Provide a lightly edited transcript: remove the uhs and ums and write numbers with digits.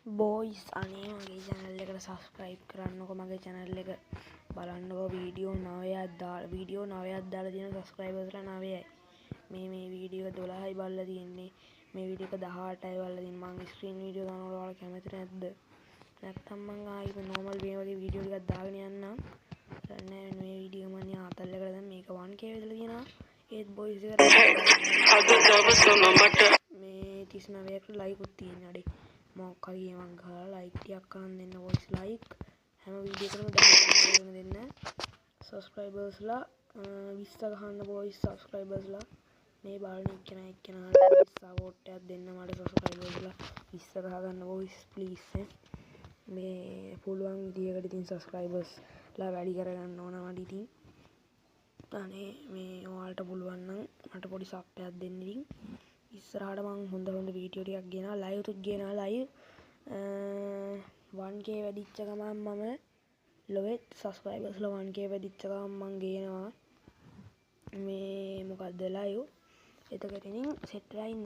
boys අනේ මගේ channel එකට subscribe කරන්නකෝ මගේ channel එක බලන්නකෝ වීඩියෝ 9ක් දාලා තියෙන subscribersලා 9යි මේ වීඩියෝ 12යි බලලා තියෙන්නේ මේ වීඩියෝ එක 18යි බලලා තියෙන්නේ මම screen video දානකොට ඔයාලා කැමති නැද්ද නැත්තම් මං ආයි normal මේ වගේ වීඩියෝ ටිකක් දාගෙන යන්නම් නෑ මේ වීඩියෝ මම ආතල් එකට දැන් මේක 1k විතර තියෙනවා ඒත් බෝයිස් එකට අද දවසම මට මේ 39කට ලයික් උත් තියෙනවා අඩේ මොකක් හරි ගේමක් ගහලා ලයික් ටිකක් කරන් දෙන්න වොයිස් ලයික් හැම වීඩියෝ එකකම දෙන්න සබ්ස්ක්‍රයිබර්ස්ලා 20 ගහන්න වොයිස් සබ්ස්ක්‍රයිබර්ස්ලා මේ බලන එක්කෙනාට සපෝට් එකක් දෙන්න මට සබ්ස්ක්‍රයිබර්ස්ලා 20 ගහ ගන්න වොයිස් ප්ලීස් මේ පුළුවන් විදියකට ඉතින් සබ්ස්ක්‍රයිබර්ස්ලා වැඩි කරගන්න ඕන මට ඉතින් අනේ මේ ඔයාලට පුළුවන් නම් මට පොඩි සප් එකක් දෙන්න ඉතින් ඉස්සරහට මං හොඳ වීඩියෝ ටිකක් ගෙනවා ලයිව් තුත් ගෙනවා ලයිව් 1k වැඩිච්ච ගමන් මම ලොවෙත් සබ්ස්ක්‍රයිබර්ස්ලා 1k වැඩිච්ච ගමන් මං ගේනවා මේ මොකද්ද ලයිව් එතකොට ඉතින් සෙට් වෙලා ඉන්න